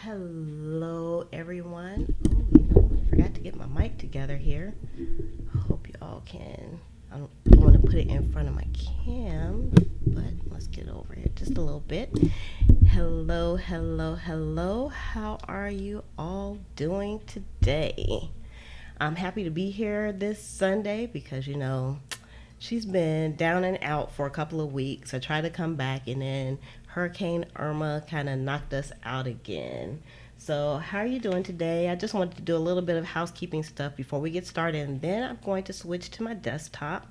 Hello everyone. I forgot to get my mic together here. I hope you all can. I don't want to put it in front of my cam, but let's get over it just a little bit. Hello. How are you all doing today? I'm happy to be here this Sunday because she's been down and out for a couple of weeks. I tried to come back, and then Hurricane Irma kind of knocked us out again. So how are you doing today? I just wanted to do a little bit of housekeeping stuff before we get started, and then I'm going to switch to my desktop,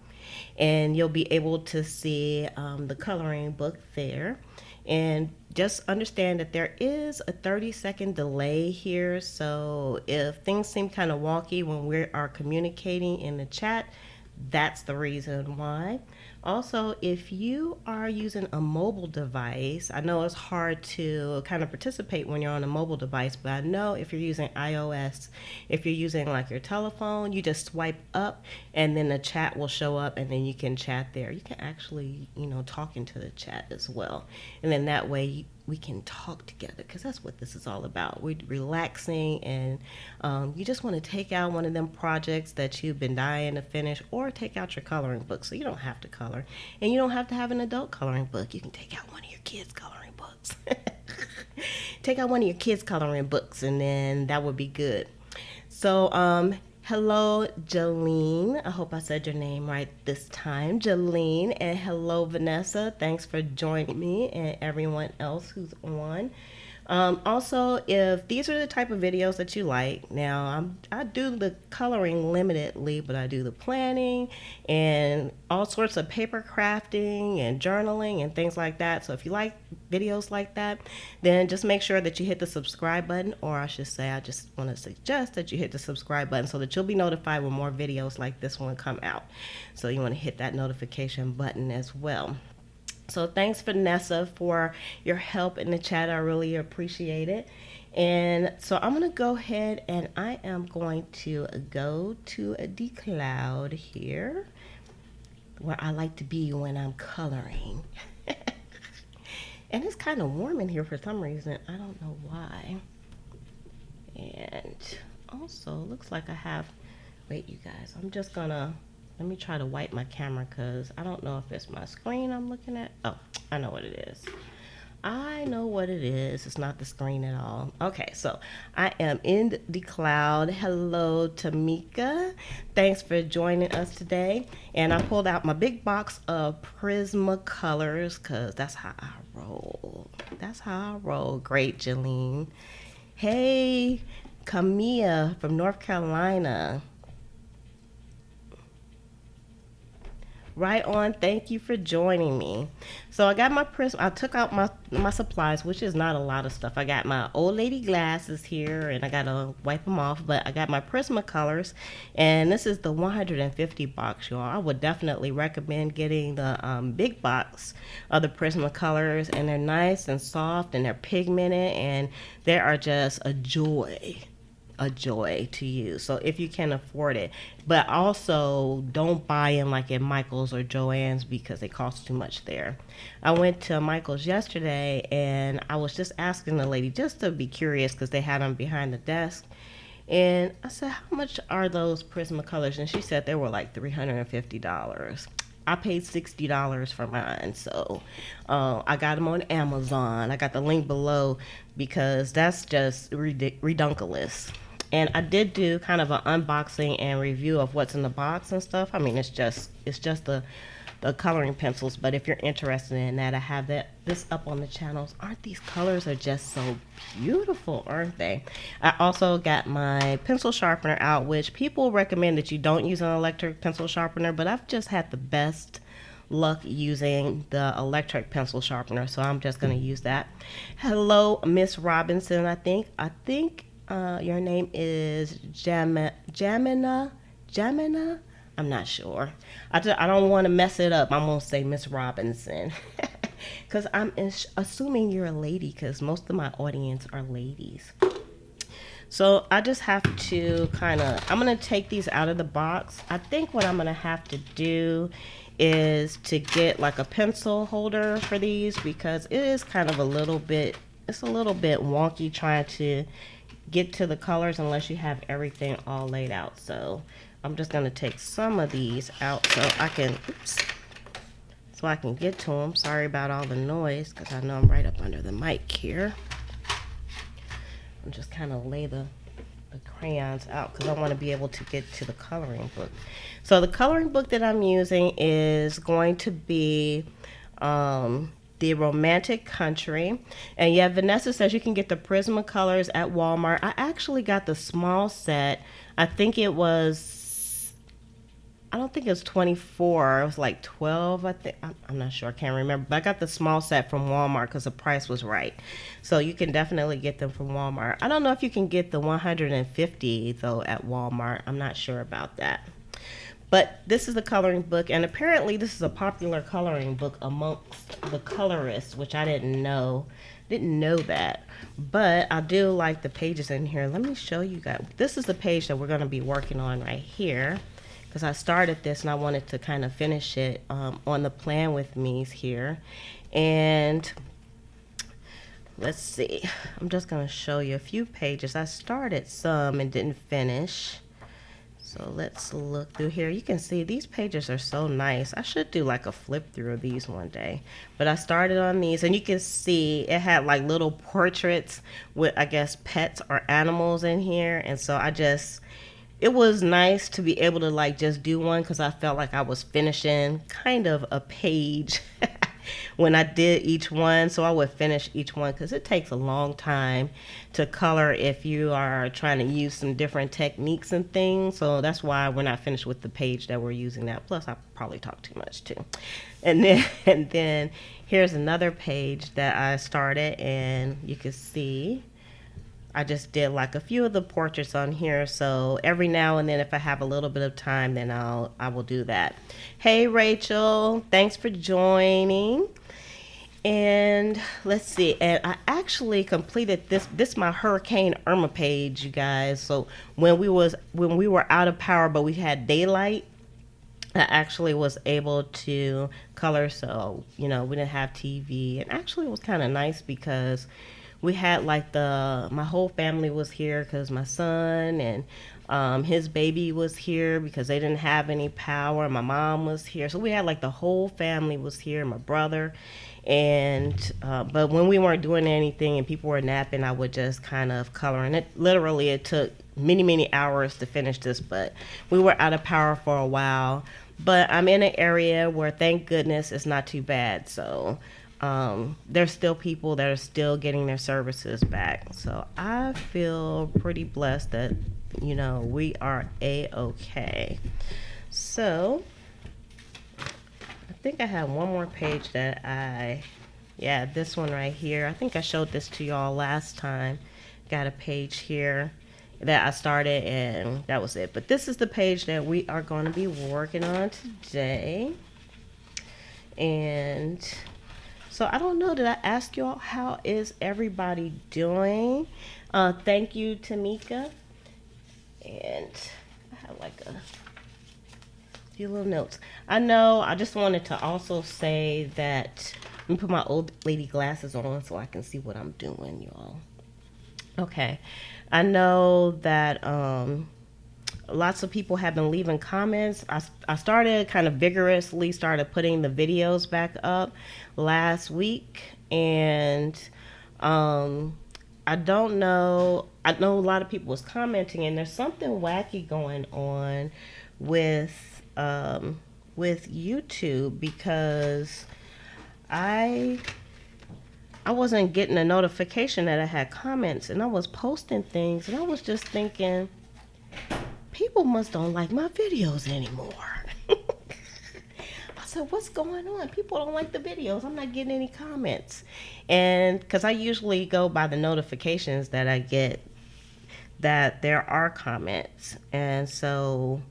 and you'll be able to see the coloring book there. And just understand that there is a 30-second delay here, so if things seem kind of wonky when we are communicating in the chat, that's the reason why. Also, if you are using a mobile device, I know it's hard to kind of participate when you're on a mobile device, but I know if you're using iOS, if you're using like your telephone, you just swipe up and then the chat will show up, and then you can chat there. You can actually, talk into the chat as well. And then that way we can talk together, because that's what this is all about. We're relaxing, and you just want to take out one of them projects that you've been dying to finish, or take out your coloring book. So you don't have to color, and you don't have to have an adult coloring book. You can take out one of your kids' coloring books. Take out one of your kids' coloring books, and then that would be good. So hello, Jolene. I hope I said your name right this time, Jolene. And hello, Vanessa. Thanks for joining me and everyone else who's on. Also, if these are the type of videos that you like, now I do the coloring limitedly, but I do the planning and all sorts of paper crafting and journaling and things like that. So if you like videos like that, then just make sure that you hit the subscribe button, or I should say, I just want to suggest that you hit the subscribe button so that you'll be notified when more videos like this one come out. So you want to hit that notification button as well. So thanks, Vanessa, for your help in the chat. I really appreciate it. And so I'm going to go ahead and I am going to go to a decloud here, where I like to be when I'm coloring. And it's kind of warm in here for some reason. I don't know why. And also looks like I have, wait, you guys, I'm just going to, let me try to wipe my camera, because I don't know if it's my screen I'm looking at. Oh, I know what it is. I know what it is. It's not the screen at all. Okay, so I am in the cloud. Hello, Tamika. Thanks for joining us today. And I pulled out my big box of Prismacolors, because that's how I roll. That's how I roll. Great, Jolene. Hey, Camilla from North Carolina. Right on. Thank you for joining me. So I got my I took out my supplies, which is not a lot of stuff. I got my old lady glasses here, and I gotta wipe them off, but I got my Prismacolors, and this is the 150 box, y'all. I would definitely recommend getting the big box of the Prismacolors, and they're nice and soft, and they're pigmented, and they are just a joy to use. So if you can afford it, but also don't buy in like at Michael's or Joann's, because they cost too much there. I went to Michael's yesterday, and I was just asking the lady just to be curious, because they had them behind the desk, and I said, how much are those Prismacolors? And she said they were like $350. I paid $60 for mine, so I got them on Amazon. I got the link below, because that's just redunculous. And I did do kind of an unboxing and review of what's in the box and stuff. I mean, it's just the coloring pencils. But if you're interested in that, I have this up on the channels. Aren't these colors are just so beautiful, aren't they? I also got my pencil sharpener out, which people recommend that you don't use an electric pencil sharpener, but I've just had the best luck using the electric pencil sharpener, so I'm just going to use that. Hello, Miss Robinson. I think your name is Jamina. I'm not sure. I don't want to mess it up. I'm going to say Miss Robinson, because I'm assuming you're a lady, because most of my audience are ladies. So I just have to I'm going to take these out of the box. I think what I'm going to have to do is to get like a pencil holder for these, because it is kind of a little bit it's a little bit wonky trying to get to the colors unless you have everything all laid out. So I'm just going to take some of these out so I can, so I can get to them. Sorry about all the noise because I know I'm right up under the mic here. I'm just kind of lay the crayons out because I want to be able to get to the coloring book. So the coloring book that I'm using is going to be the Romantic Country. And yeah, Vanessa says you can get the Prismacolors at Walmart. I actually got the small set. I don't think it was 24. It was like 12, I think. I'm not sure. I can't remember. But I got the small set from Walmart because the price was right. So you can definitely get them from Walmart. I don't know if you can get the 150, though, at Walmart. I'm not sure about that. But this is the coloring book, and apparently this is a popular coloring book amongst the colorists, which I didn't know. Didn't know that. But I do like the pages in here. Let me show you guys. This is the page that we're going to be working on right here, because I started this and I wanted to kind of finish it on the Plan With Me's here. And let's see. I'm just going to show you a few pages. I started some and didn't finish. So let's look through here. You can see these pages are so nice. I should do like a flip through of these one day. But I started on these, and you can see it had like little portraits with, I guess, pets or animals in here. And so it was nice to be able to like just do one because I felt like I was finishing kind of a page when I did each one. So I would finish each one because it takes a long time to color if you are trying to use some different techniques and things. So that's why we're not finished with the page that we're using now. Plus I probably talk too much too. And then here's another page that I started, and you can see I just did like a few of the portraits on here. So every now and then if I have a little bit of time, then I will do that. Hey Rachel, thanks for joining. And let's see, and I actually completed this my Hurricane Irma page, you guys. So when we were out of power but we had daylight, I actually was able to color. So we didn't have TV, and actually it was kind of nice because we had like my whole family was here because my son and his baby was here because they didn't have any power. My mom was here. So we had like the whole family was here, my brother. And but when we weren't doing anything and people were napping, I would just kind of color. And it took many hours to finish this, but we were out of power for a while. But I'm in an area where, thank goodness, it's not too bad. So there's still people that are still getting their services back. So I feel pretty blessed that, we are A-okay. So I think I have one more page that this one right here. I think I showed this to y'all last time. Got a page here that I started, and that was it. But this is the page that we are going to be working on today. And so I don't know, did I ask y'all how is everybody doing? Thank you, Tamika. And I have like a few little notes. I know I just wanted to also say that, let me put my old lady glasses on so I can see what I'm doing, y'all. Okay. I know that lots of people have been leaving comments. I started kind of vigorously started putting the videos back up last week, and I don't know. I know a lot of people was commenting, and there's something wacky going on with YouTube because I wasn't getting a notification that I had comments, and I was posting things, and I was just thinking, people must don't like my videos anymore. I said, what's going on? People don't like the videos. I'm not getting any comments. And because I usually go by the notifications that I get that there are comments. And so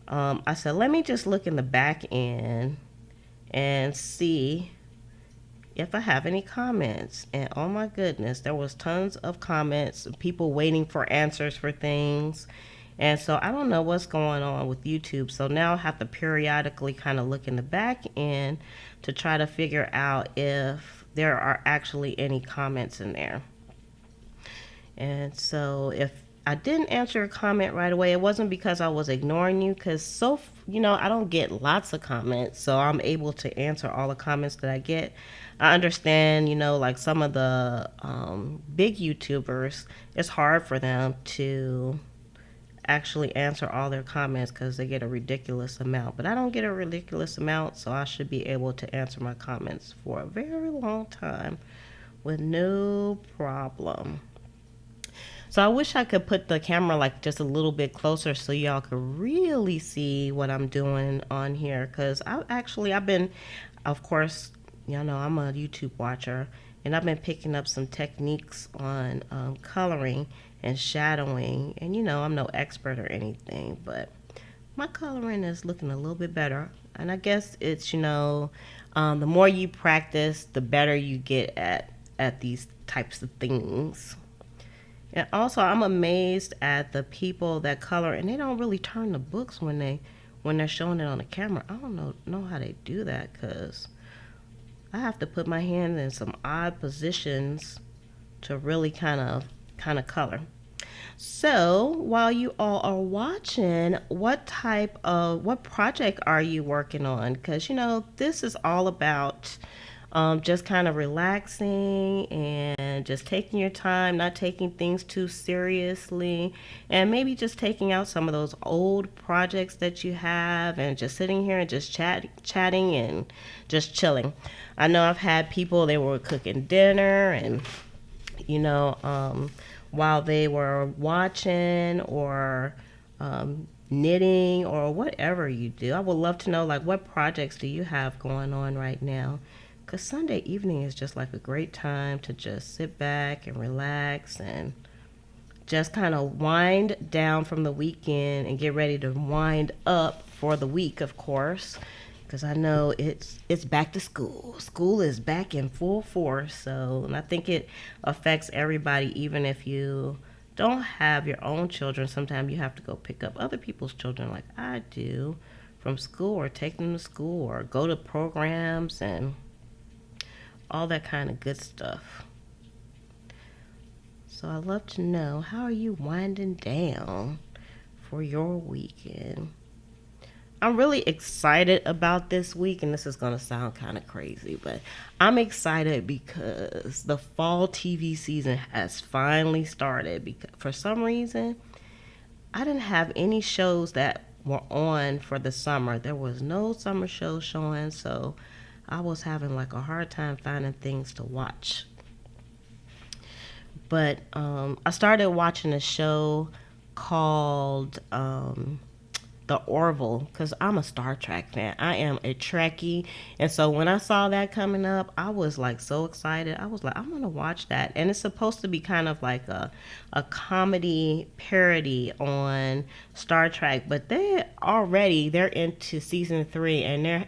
I said, let me just look in the back end and see if I have any comments. And oh my goodness, there was tons of comments, people waiting for answers for things. And so I don't know what's going on with YouTube. So now I have to periodically kind of look in the back end to try to figure out if there are actually any comments in there. And so if I didn't answer a comment right away, it wasn't because I was ignoring you, because I don't get lots of comments, so I'm able to answer all the comments that I get. I understand, like some of the big YouTubers, it's hard for them to actually answer all their comments because they get a ridiculous amount. But I don't get a ridiculous amount, so I should be able to answer my comments for a very long time with no problem. So I wish I could put the camera like just a little bit closer so y'all could really see what I'm doing on here. Cause I've been, of course, I'm a YouTube watcher, and I've been picking up some techniques on coloring and shadowing. And I'm no expert or anything, but my coloring is looking a little bit better. And I guess it's, the more you practice, the better you get at these types of things. And also, I'm amazed at the people that color, and they don't really turn the books when they're showing it on the camera. I don't know how they do that, because I have to put my hand in some odd positions to really kind of color. So while you all are watching, what project are you working on? Because this is all about just kind of relaxing and just taking your time, not taking things too seriously, and maybe just taking out some of those old projects that you have and just sitting here and just chatting and just chilling. I know I've had people, they were cooking dinner, and you know, while they were watching or knitting or whatever you do. I would love to know, like, what projects do you have going on right now? Because Sunday evening is just like a great time to just sit back and relax and just kind of wind down from the weekend and get ready to wind up for the week, of course. Because I know it's back to school. School is back in full force. So, and I think it affects everybody, even if you don't have your own children. Sometimes you have to go pick up other people's children, like I do, from school, or take them to school, or go to programs and all that kind of good stuff. So I'd love to know, how are you winding down for your weekend? I'm really excited about this week, and this is going to sound kind of crazy, but I'm excited because the fall TV season has finally started. Because for some reason, I didn't have any shows that were on for the summer. There was no summer shows showing, so I was having like a hard time finding things to watch. But I started watching a show called The Orville, because I'm a Star Trek fan. I am a Trekkie. And so when I saw that coming up, I was like so excited. I was like, I'm going to watch that. And it's supposed to be kind of like a comedy parody on Star Trek. But they're into season 3, and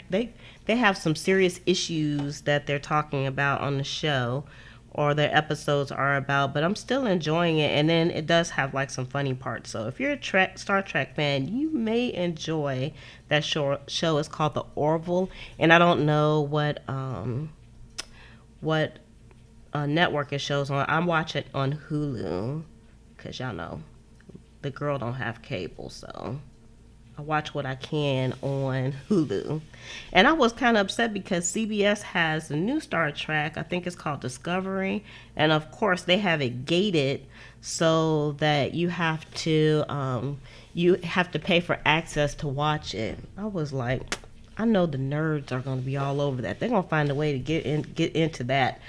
they have some serious issues that they're talking about on the show, or their episodes are about, but I'm still enjoying it. And then it does have like some funny parts. So if you're a Star Trek fan, you may enjoy that show. Is called The Orville, and I don't know what network it shows on. I watch it on Hulu, because y'all know the girl don't have cable, so I watch what I can on Hulu. And I was kind of upset because CBS has a new Star Trek. I think it's called Discovery. And of course, they have it gated so that you have to pay for access to watch it. I was like, I know the nerds are going to be all over that. They're going to find a way to get into that.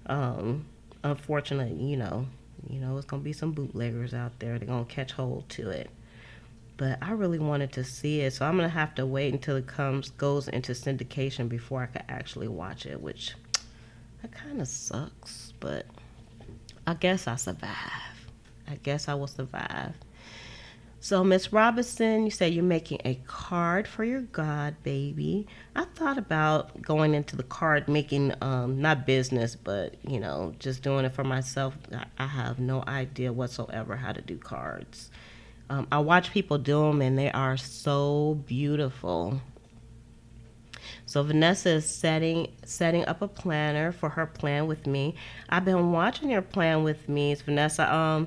Unfortunately, it's going to be some bootleggers out there. They're going to catch hold to it. But I really wanted to see it, so I'm gonna have to wait until it goes into syndication before I could actually watch it, which that kind of sucks. But I guess I survive. I guess I will survive. So, Miss Robinson, you say you're making a card for your god baby. I thought about going into the card making, not business, but just doing it for myself. I have no idea whatsoever how to do cards. I watch people do them, and they are so beautiful. So Vanessa is setting up a planner for her plan with me. I've been watching your plan with me, Vanessa.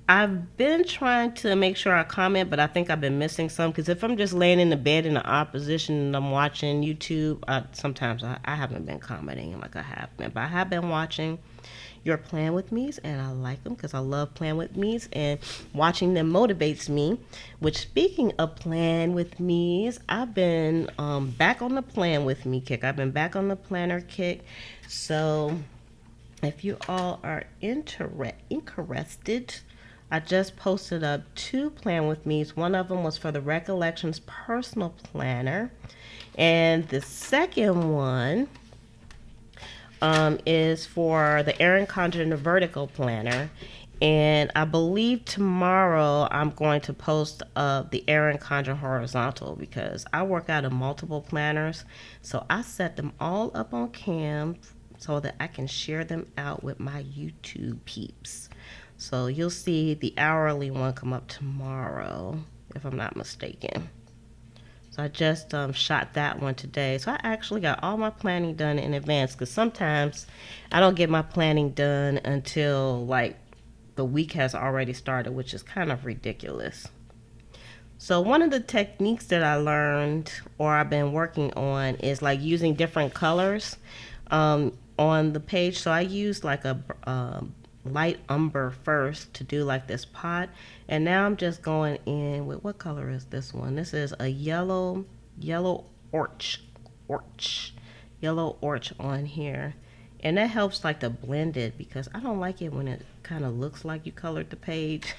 I've been trying to make sure I comment, but I think I've been missing some because if I'm just laying in the bed in the opposition and I'm watching YouTube, sometimes I haven't been commenting like I have been, but I have been watching your plan with me's and I like them because I love plan with me's and watching them motivates me. Which, speaking of plan with me's, I've been back on the plan with me kick. I've been back on the planner kick. So if you all are interested, I just posted up 2 plan with me's. One of them was for the Recollections personal planner, and the second one is for the Erin Condren vertical planner. And I believe tomorrow I'm going to post the Erin Condren horizontal because I work out of multiple planners. So I set them all up on Cam so that I can share them out with my YouTube peeps. So you'll see the hourly one come up tomorrow, if I'm not mistaken. So I just shot that one today. So I actually got all my planning done in advance because sometimes I don't get my planning done until like the week has already started, which is kind of ridiculous. So one of the techniques that I learned or I've been working on is like using different colors on the page. So I used like a light umber first to do like this pot, and now I'm just going in with, what color is this one? This is a yellow orch on here, and that helps like to blend it because I don't like it when it kind of looks like you colored the page.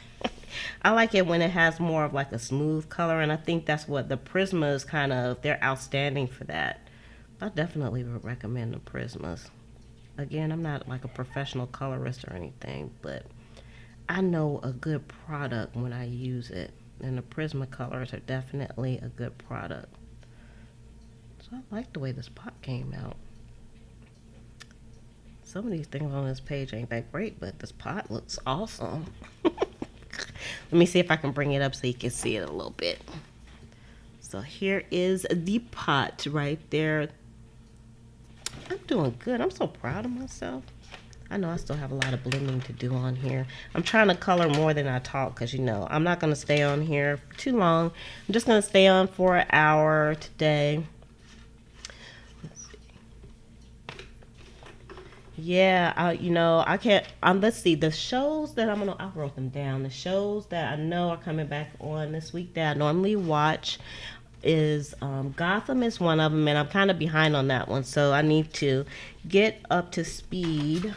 I like it when it has more of like a smooth color, and I think that's what the Prismas kind of, they're outstanding for that. I definitely would recommend the Prismas. Again, I'm not like a professional colorist or anything, but I know a good product when I use it. And the Prismacolors are definitely a good product. So I like the way this pot came out. Some of these things on this page ain't that great, but this pot looks awesome. Let me see if I can bring it up so you can see it a little bit. So here is the pot right there. I'm doing good. I'm so proud of myself. I know I still have a lot of blending to do on here. I'm trying to color more than I talk because, you know, I'm not going to stay on here for too long. I'm just going to stay on for an hour today. Let's see. Yeah, I can't. Let's see. The shows that I wrote them down. The shows that I know are coming back on this week that I normally watch is Gotham is one of them, and I'm kind of behind on that one, so I need to get up to speed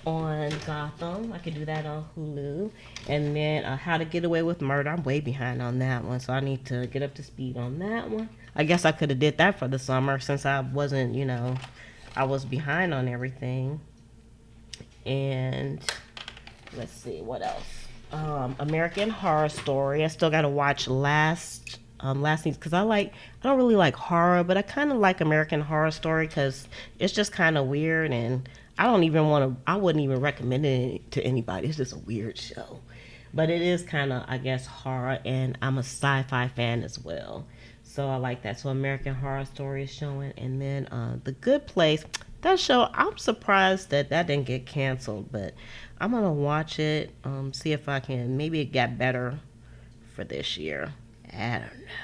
on Gotham. I could do that on Hulu. And then How to Get Away with Murder, I'm way behind on that one, so I need to get up to speed on that one. I guess I could have did that for the summer since I wasn't, I was behind on everything. And let's see what else. American Horror Story, I still got to watch last season because I don't really like horror, but I kind of like American Horror Story because it's just kind of weird, and I wouldn't even recommend it to anybody. It's just a weird show, but it is kind of, I guess, horror, and I'm a sci-fi fan as well, so I like that. So American Horror Story is showing, and then The Good Place, that show, I'm surprised that didn't get canceled, but I'm gonna watch it, see if I can, maybe it got better for this year. I don't know.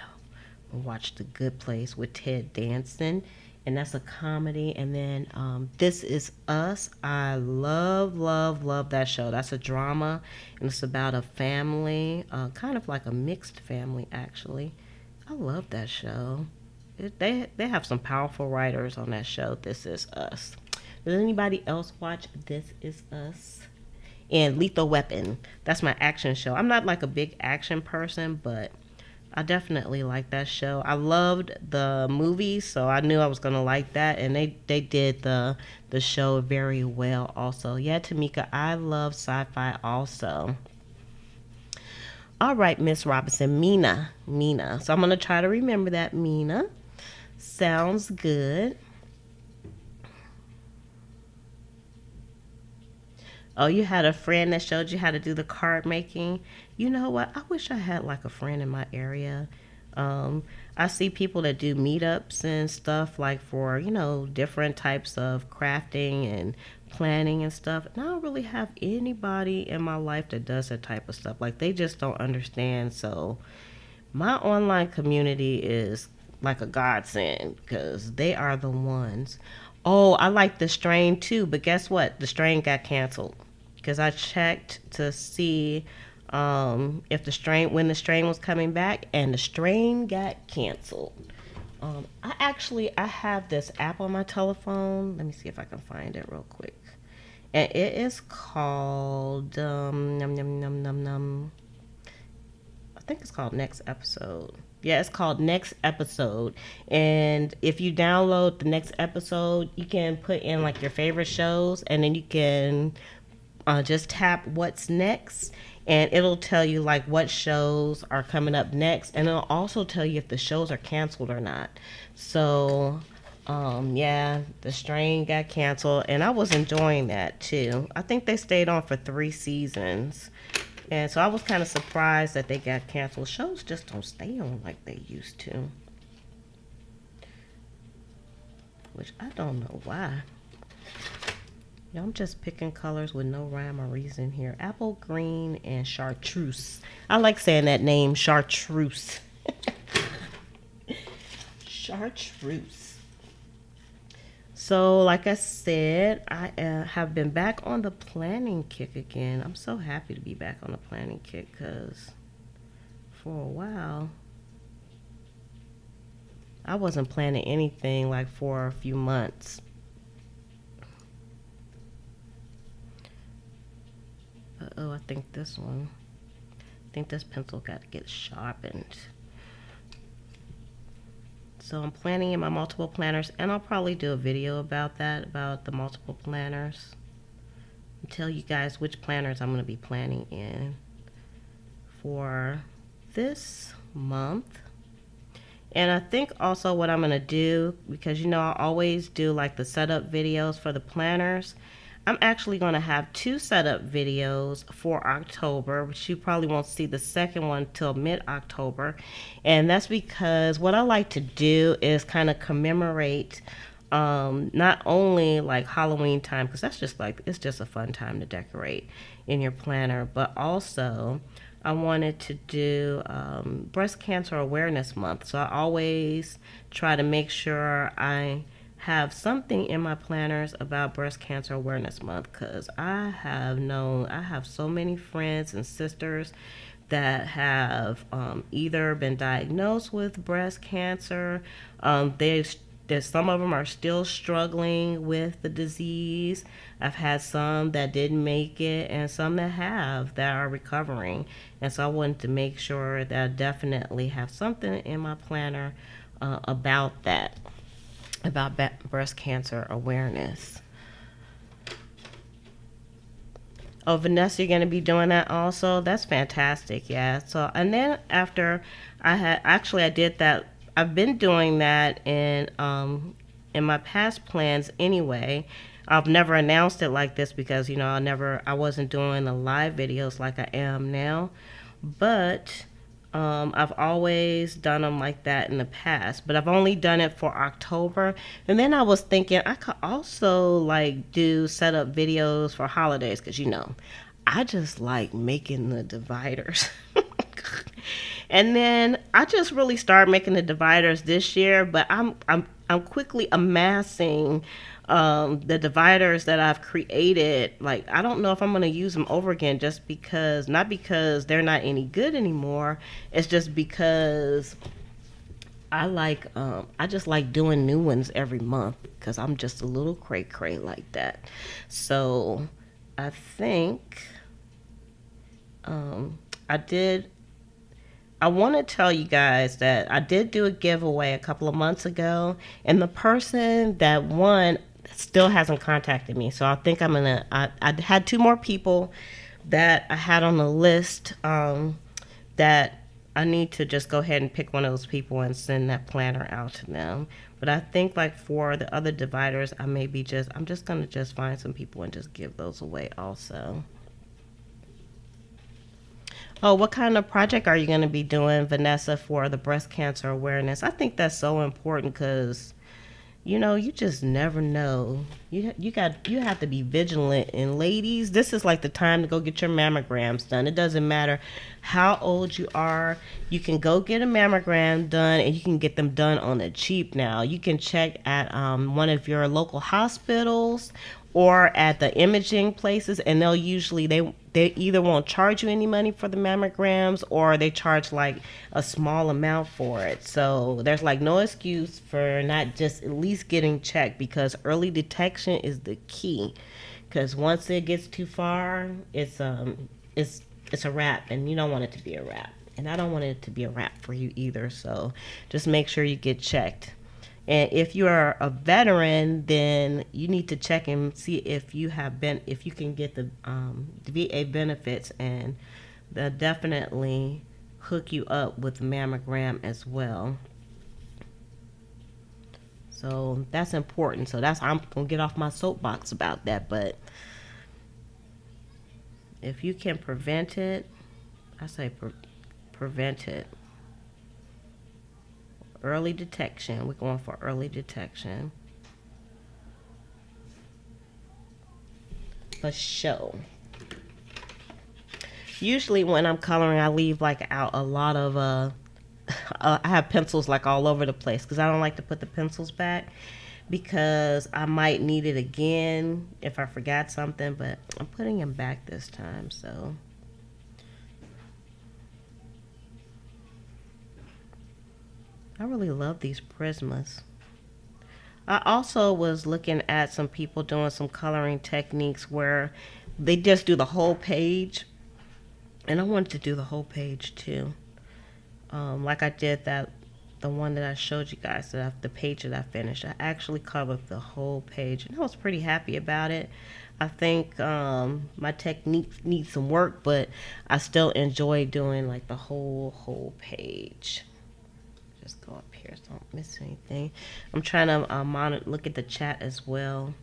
We'll watch The Good Place with Ted Danson, and that's a comedy. And then This Is Us. I love that show. That's a drama, and it's about a family, kind of like a mixed family, actually. I love that show. They have some powerful writers on that show, This Is Us. Does anybody else watch This Is Us? And Lethal Weapon. That's my action show. I'm not like a big action person, but I definitely like that show. I loved the movie, so I knew I was gonna like that, and they did the show very well also. Yeah, Tamika, I love sci-fi also. All right, Miss Robinson, Mina. So I'm gonna try to remember that. Mina sounds good. Oh, you had a friend that showed you how to do the card making. You know what? I wish I had like a friend in my area I see people that do meetups and stuff like for, different types of crafting and planning and stuff. And I don't really have anybody in my life that does that type of stuff. Like they just don't understand. So my online community is like a godsend because they are the ones. Oh, I like the strain too, but guess what? The strain got canceled because I checked to see if the strain when the strain was coming back, and the strain got canceled. I have this app on my telephone. Let me see if I can find it real quick, and it is called num, num, num, num, num. I think it's called Next Episode. Yeah, it's called Next Episode. And if you download the Next Episode, you can put in like your favorite shows, and then you can just tap what's next, and it'll tell you like what shows are coming up next, and it'll also tell you if the shows are canceled or not. So yeah, the strain got canceled, and I was enjoying that too. I think they stayed on for 3 seasons, and so I was kind of surprised that they got canceled. Shows just don't stay on like they used to, which I don't know why. Yeah, I'm just picking colors with no rhyme or reason here. Apple green and chartreuse. I like saying that name, chartreuse. Chartreuse. So, like I said, I have been back on the planning kick again. I'm so happy to be back on the planning kick because for a while, I wasn't planning anything like for a few months. Oh, I think this one. I think this pencil got to get sharpened. So I'm planning in my multiple planners, and I'll probably do a video about that, about the multiple planners, and tell you guys which planners I'm going to be planning in for this month. And I think also what I'm going to do, because I always do like the setup videos for the planners, I'm actually going to have 2 setup videos for October, which you probably won't see the second one till mid-October. And that's because what I like to do is kind of commemorate not only like Halloween time, because that's just like, it's just a fun time to decorate in your planner, but also I wanted to do Breast Cancer Awareness Month. So I always try to make sure I have something in my planners about Breast Cancer Awareness Month, because I have so many friends and sisters that have either been diagnosed with breast cancer. There's some of them are still struggling with the disease. I've had some that didn't make it, and some that are recovering. And so I wanted to make sure that I definitely have something in my planner about that, about breast cancer awareness. Oh, Vanessa, you're going to be doing that also? That's fantastic. Yeah. So, and then after I did that. I've been doing that in my past plans anyway. I've never announced it like this because, I wasn't doing the live videos like I am now. But I've always done them like that in the past, but I've only done it for October. And then I was thinking I could also like do setup videos for holidays, because I just like making the dividers. And then I just really started making the dividers this year, but I'm quickly amassing the dividers that I've created. Like, I don't know if I'm going to use them over again, just because, not because they're not any good anymore. It's just because I just like doing new ones every month, because I'm just a little cray like that. So I think I want to tell you guys that I did do a giveaway a couple of months ago, and the person that won still hasn't contacted me. So I think I had 2 more people that I had on the list that I need to just go ahead and pick one of those people and send that planner out to them. But I think like for the other dividers, I'm just going to just find some people and just give those away also. Oh, what kind of project are you going to be doing, Vanessa, for the breast cancer awareness? I think that's so important because you just never know. You have to be vigilant. And ladies, this is like the time to go get your mammograms done. It doesn't matter how old you are. You can go get a mammogram done, and you can get them done on the cheap now. You can check at one of your local hospitals or at the imaging places, and they'll usually they either won't charge you any money for the mammograms, or they charge like a small amount for it. So there's like no excuse for not just at least getting checked, because early detection is the key. Because once it gets too far, it's a wrap, and you don't want it to be a wrap. And I don't want it to be a wrap for you either. So just make sure you get checked. And if you are a veteran, then you need to check and see if if you can get the VA benefits, and they'll definitely hook you up with mammogram as well. So that's important. So I'm gonna get off my soapbox about that. But if you can prevent it, I say prevent it. Early detection. We're going for early detection. For sure. Usually when I'm coloring, I leave like out a lot of I have pencils like all over the place because I don't like to put the pencils back, because I might need it again if I forgot something. But I'm putting them back this time. So I really love these Prismas. I also was looking at some people doing some coloring techniques where they just do the whole page, and I wanted to do the whole page too. Like I did the one that I showed you guys, the page that I finished. I actually covered the whole page, and I was pretty happy about it. I think my technique needs some work, but I still enjoy doing like the whole page. Just go up here so I don't miss anything. I'm trying to look at the chat as well,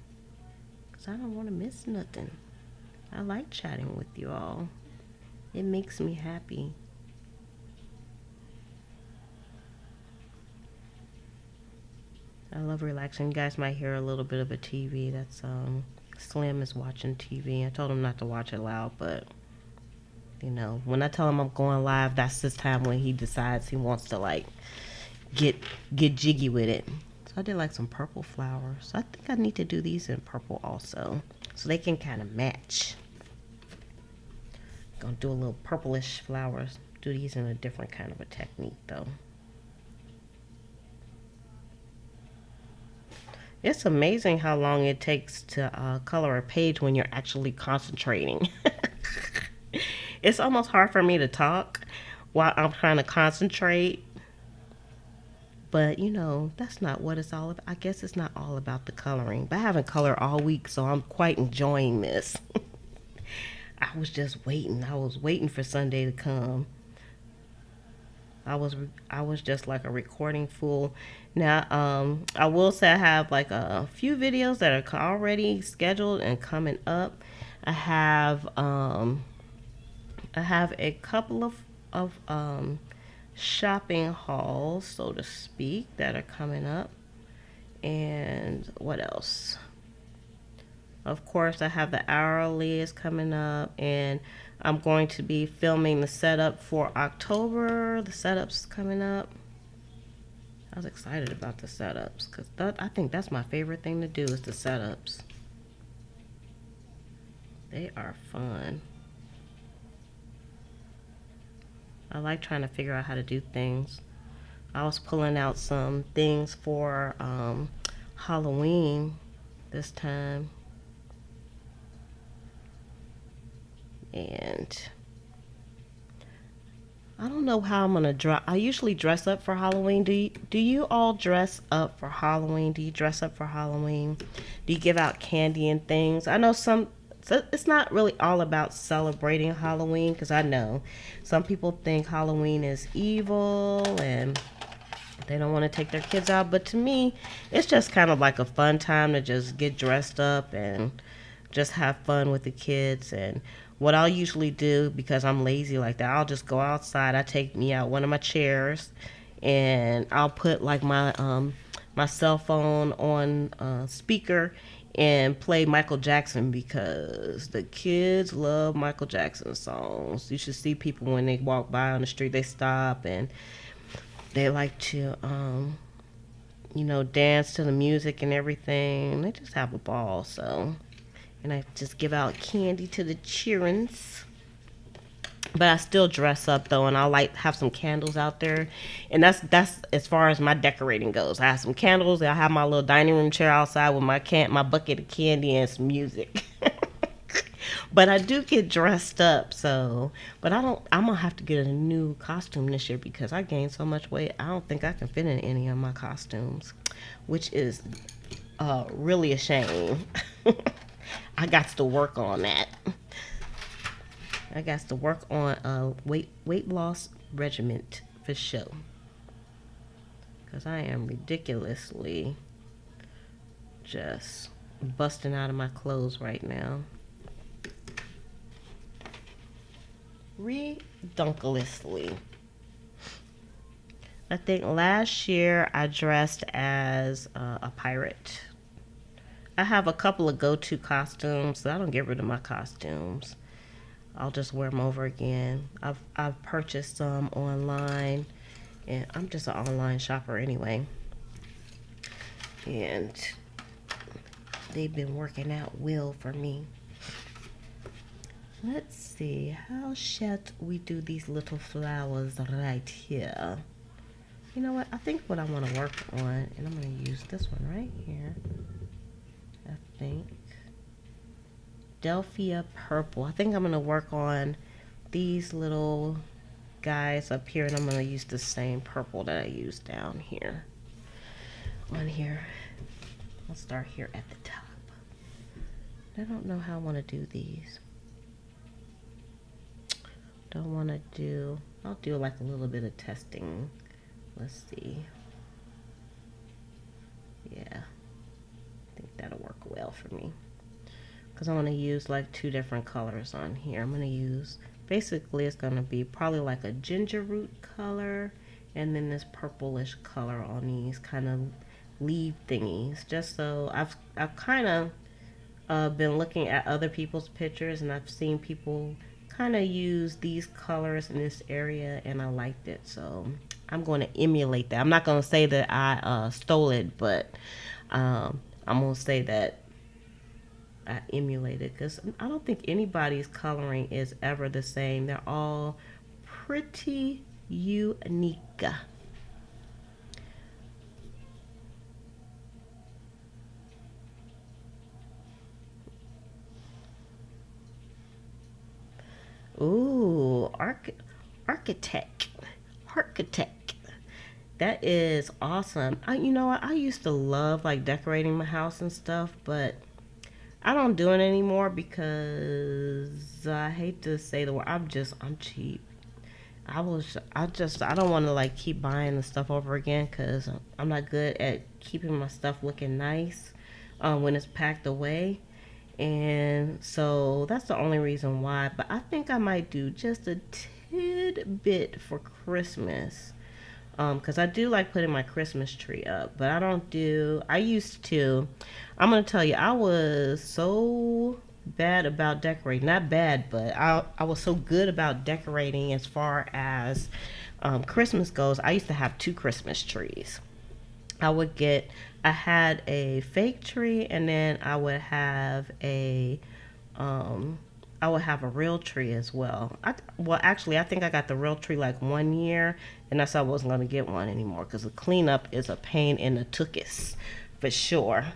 because I don't want to miss nothing. I like chatting with you all. It makes me happy. I love relaxing. You guys might hear a little bit of a TV. That's Slim is watching TV. I told him not to watch it loud, but when I tell him I'm going live, that's this time when he decides he wants to like get jiggy with it. So I did like some purple flowers. I think I need to do these in purple also, so they can kind of match. Gonna do a little purplish flowers. Do these in a different kind of a technique though. It's amazing how long it takes to color a page when you're actually concentrating. It's almost hard for me to talk while I'm trying to concentrate. But that's not what it's all about. I guess it's not all about the coloring. But I haven't colored all week, so I'm quite enjoying this. I was just waiting. I was waiting for Sunday to come. I was just like a recording fool. Now, I will say I have like a few videos that are already scheduled and coming up. I have a couple of shopping hauls, so to speak, that are coming up. And what else? Of course, I have the hourly is coming up, and I'm going to be filming the setup for October. The setup's coming up. I was excited about the setups because I think that's my favorite thing to do is the setups. They are fun. I like trying to figure out how to do things. I was pulling out some things for Halloween this time. And I don't know how I'm gonna dress. I usually dress up for Halloween. Do you all dress up for Halloween? Do you dress up for Halloween? Do you give out candy and things? I know so it's not really all about celebrating Halloween, because I know some people think Halloween is evil and they don't want to take their kids out. But to me, it's just kind of like a fun time to just get dressed up and just have fun with the kids. And what I'll usually do, because I'm lazy like that, I'll just go outside. I take me out one of my chairs, and I'll put like my cell phone on speaker and play Michael Jackson, because the kids love Michael Jackson songs. You should see people when they walk by on the street, they stop and they like to dance to the music and everything. They just have a ball. So, and I just give out candy to the cheerins. But I still dress up though, and I like have some candles out there, and that's as far as my decorating goes. I have some candles. I have my little dining room chair outside with my bucket of candy and some music. But I do get dressed up, so. But I don't. I'm gonna have to get a new costume this year because I gained so much weight. I don't think I can fit in any of my costumes, which is really a shame. I got to work on that. I got to work on a weight loss regimen for sure. Because I am ridiculously just busting out of my clothes right now. Redunkulously. I think last year I dressed as a pirate. I have a couple of go-to costumes, so I don't get rid of my costumes. I'll just wear them over again. I've purchased some online, and I'm just an online shopper anyway. And they've been working out well for me. Let's see, how shall we do these little flowers right here? You know what? I think what I want to work on, and I'm going to use this one right here. I think. Delphia purple. I think I'm going to work on these little guys up here, and I'm going to use the same purple that I used down here. On here. I'll start here at the top. I don't know how I want to do these. Don't want to do, I'll do like a little bit of testing. Let's see. Yeah. I think that'll work well for me. Because I want to use like 2 different colors on here. I'm going to use, basically it's going to be probably like a ginger root color and then this purplish color on these kind of leaf thingies. Just so I've kind of been looking at other people's pictures, and I've seen people kind of use these colors in this area, and I liked it. So I'm going to emulate that. I'm not going to say that I stole it, but I'm going to say that I emulated, because I don't think anybody's coloring is ever the same. They're all pretty unique. Ooh, architect. That is awesome. You know what? I used to love like decorating my house and stuff, but I don't do it anymore because I hate to say the word. I'm cheap. I don't want to like keep buying the stuff over again because I'm not good at keeping my stuff looking nice when it's packed away. And so that's the only reason why. But I think I might do just a tidbit for Christmas. Because I do like putting my Christmas tree up, but I used to. I'm going to tell you, I was so bad about decorating. Not bad, but I was so good about decorating as far as Christmas goes. I used to have 2 Christmas trees. I had a fake tree, and then I would have a real tree as well. Actually, I think I got the real tree like 1 year, and that's why I wasn't going to get one anymore because the cleanup is a pain in the tuchus for sure.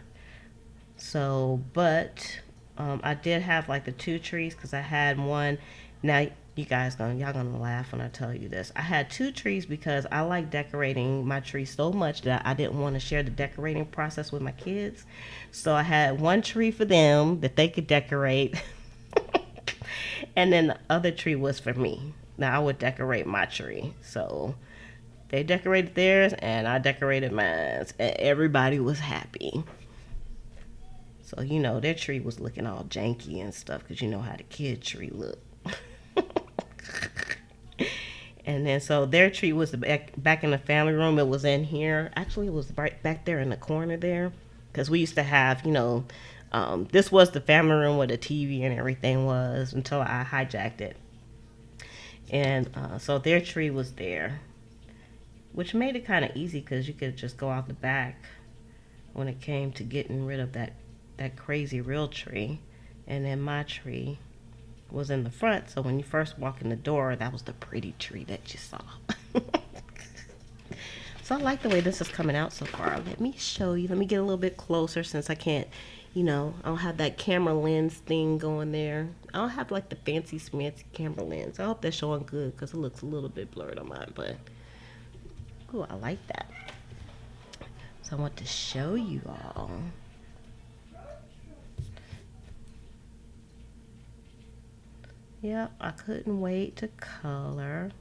So, but I did have like the 2 trees because I had one. Now y'all gonna laugh when I tell you this. I had 2 trees because I like decorating my tree so much that I didn't want to share the decorating process with my kids. So I had 1 tree for them that they could decorate. And then the other tree was for me. Now I would decorate my tree. So they decorated theirs and I decorated mine. And everybody was happy. So, their tree was looking all janky and stuff because you know how the kid tree look. And then so their tree was back in the family room. It was in here. Actually, it was right back there in the corner there because we used to have, this was the family room where the TV and everything was until I hijacked it. And so their tree was there, which made it kind of easy because you could just go out the back when it came to getting rid of that crazy real tree. And then my tree was in the front, so when you first walk in the door, that was the pretty tree that you saw. So I like the way this is coming out so far. Let me show you. Let me get a little bit closer since I can't, I don't have that camera lens thing going there. I don't have like the fancy smancy camera lens. I hope that's showing good because it looks a little bit blurred on mine, but ooh, I like that. So I want to show you all. Yep, I couldn't wait to color.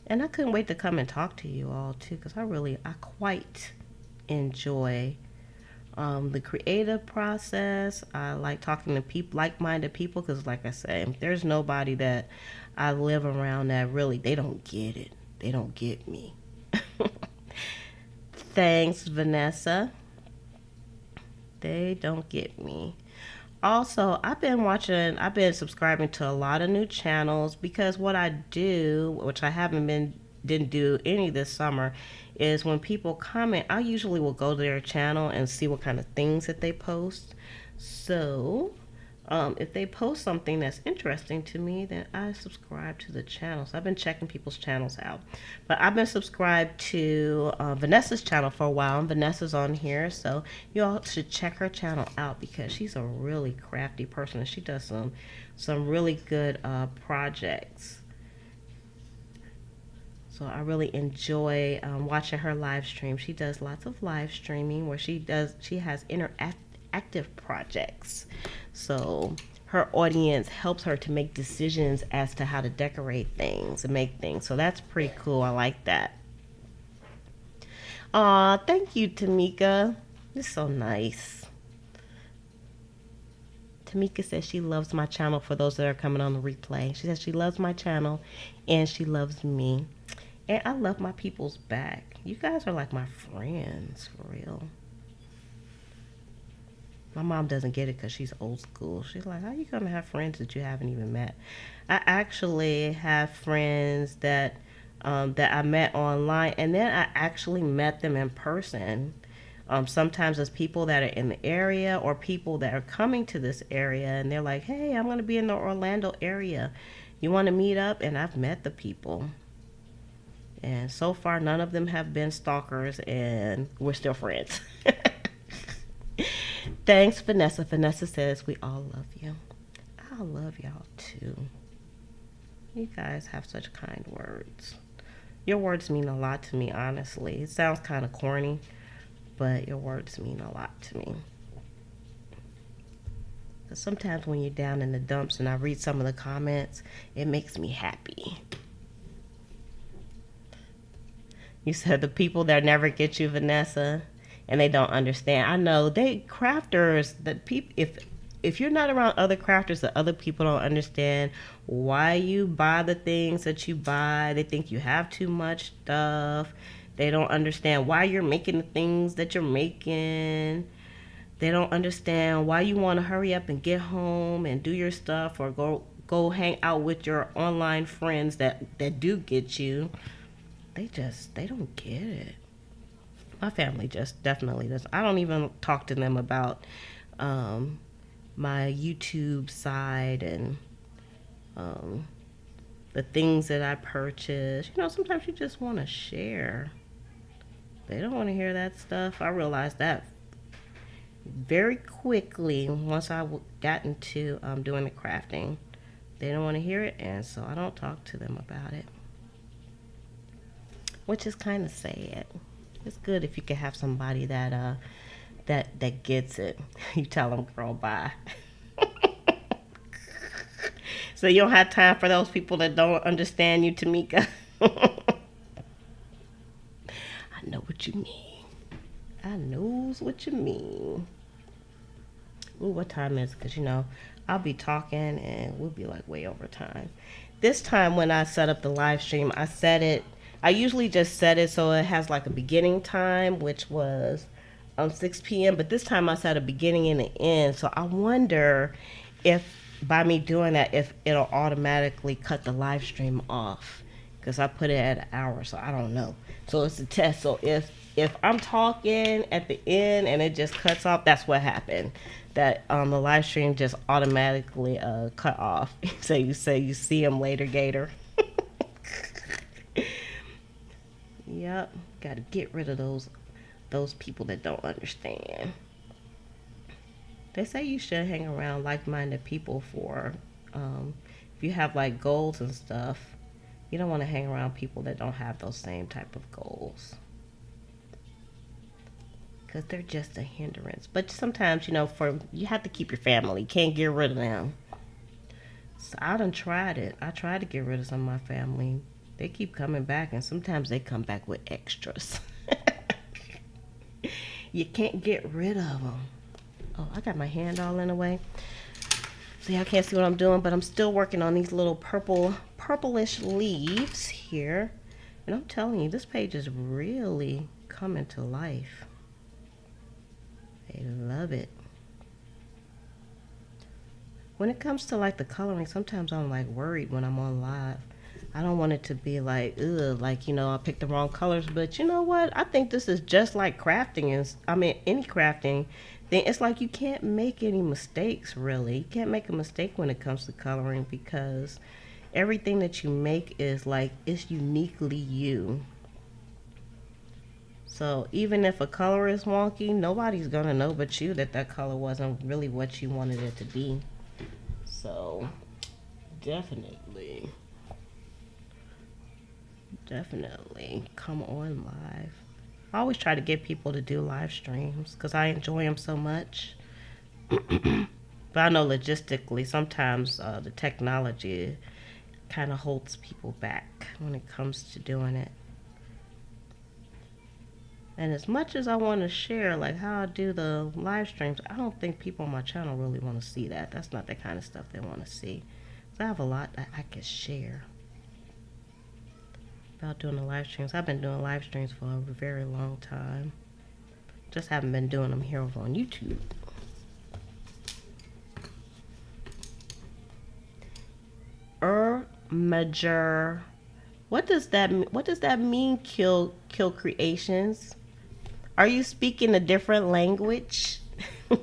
And I couldn't wait to come and talk to you all too, because I quite enjoy the creative process. I like talking to people, like-minded people, because like I say, there's nobody that I live around that really, they don't get it. They don't get me. Thanks, Vanessa. They don't get me. Also, I've been subscribing to a lot of new channels because what I do, which I didn't do any this summer, is when people comment, I usually will go to their channel and see what kind of things that they post. So, if they post something that's interesting to me, then I subscribe to the channel. So I've been checking people's channels out. But I've been subscribed to Vanessa's channel for a while, and Vanessa's on here. So you all should check her channel out because she's a really crafty person, and she does some really good projects. So I really enjoy watching her live stream. She does lots of live streaming where she has interactive projects. So her audience helps her to make decisions as to how to decorate things and make things. So that's pretty cool. I like that. Aw, thank you, Tamika. It's so nice. Tamika says she loves my channel. For those that are coming on the replay, she says she loves my channel and she loves me. And I love my people's back. You guys are like my friends, for real. My mom doesn't get it because she's old school. She's like, how are you going to have friends that you haven't even met? I actually have friends that I met online, and then I actually met them in person. Sometimes it's people that are in the area or people that are coming to this area, and they're like, hey, I'm going to be in the Orlando area. You want to meet up? And I've met the people. And so far, none of them have been stalkers, and we're still friends. Thanks, Vanessa. Vanessa says, we all love you. I love y'all, too. You guys have such kind words. Your words mean a lot to me, honestly. It sounds kind of corny, but your words mean a lot to me. Because sometimes when you're down in the dumps and I read some of the comments, it makes me happy. You said the people that never get you, Vanessa, and they don't understand. I know crafters, that people, if you're not around other crafters, that other people don't understand why you buy the things that you buy. They think you have too much stuff. They don't understand why you're making the things that you're making. They don't understand why you want to hurry up and get home and do your stuff or go hang out with your online friends that do get you. They don't get it. My family just definitely does. I don't even talk to them about my YouTube side and the things that I purchase. Sometimes you just want to share. They don't want to hear that stuff. I realized that very quickly once I got into doing the crafting. They don't want to hear it, and so I don't talk to them about it. Which is kind of sad. It's good if you can have somebody that gets it. You tell them, girl, bye. So you don't have time for those people that don't understand you, Tamika. I know what you mean. I knows what you mean. Ooh, what time is it? Because, I'll be talking and we'll be like way over time. This time when I set up the live stream, I usually just set it so it has like a beginning time, which was 6 p.m. But this time I set a beginning and an end. So I wonder if by me doing that, if it'll automatically cut the live stream off. Because I put it at an hour, so I don't know. So it's a test. So if I'm talking at the end and it just cuts off, that's what happened. That the live stream just automatically cut off. So you say you see him later, Gator. Yep, got to get rid of those people that don't understand. They say you should hang around like-minded people for if you have like goals and stuff. You don't want to hang around people that don't have those same type of goals, because they're just a hindrance. But sometimes, you have to keep your family. You can't get rid of them. So I done tried it. I tried to get rid of some of my family. They keep coming back, and sometimes they come back with extras. You can't get rid of them. Oh, I got my hand all in the way. See, I can't see what I'm doing, but I'm still working on these little purplish leaves here. And I'm telling you, this page is really coming to life. I love it. When it comes to like the coloring, sometimes I'm like worried when I'm on live. I don't want it to be like, ugh, like, I picked the wrong colors. But you know what? I think this is just like crafting. Any crafting thing. It's like you can't make any mistakes, really. You can't make a mistake when it comes to coloring, because everything that you make is like, it's uniquely you. So even if a color is wonky, nobody's going to know but you that color wasn't really what you wanted it to be. So definitely come on live. I always try to get people to do live streams because I enjoy them so much. But I know logistically, sometimes the technology kind of holds people back when it comes to doing it. And as much as I want to share like how I do the live streams, I don't think people on my channel really want to see that. That's not the kind of stuff they want to see. So I have a lot that I can share about doing the live streams. I've been doing live streams for a very long time. Just haven't been doing them here over on YouTube. Major. What does that mean, Kill Creations? Are you speaking a different language? I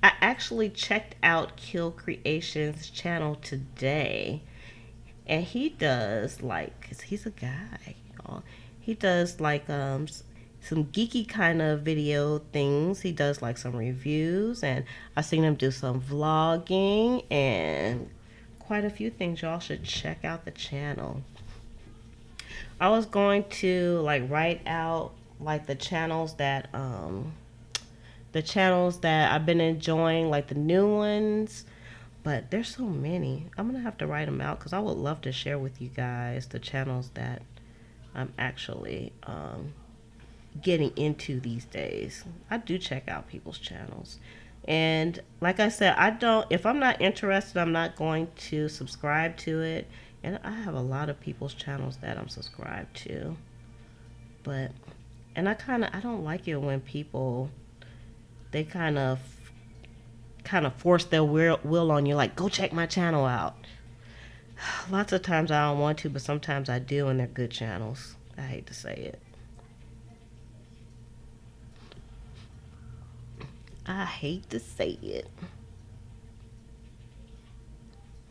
actually checked out Kill Creations channel today, and he does like, 'cause he's a guy, y'all. He does like some geeky kind of video things. He does like some reviews, and I've seen him do some vlogging and quite a few things. Y'all should check out the channel. I was going to like write out like the channels that I've been enjoying, like the new ones, but there's so many. I'm gonna have to write them out because I would love to share with you guys the channels that I'm actually getting into these days. I do check out people's channels, and like I said, if I'm not interested, I'm not going to subscribe to it. And I have a lot of people's channels that I'm subscribed to, and I don't like it when people, they kind of force their will on you, like, go check my channel out. Lots of times I don't want to, but sometimes I do, and they're good channels. I hate to say it.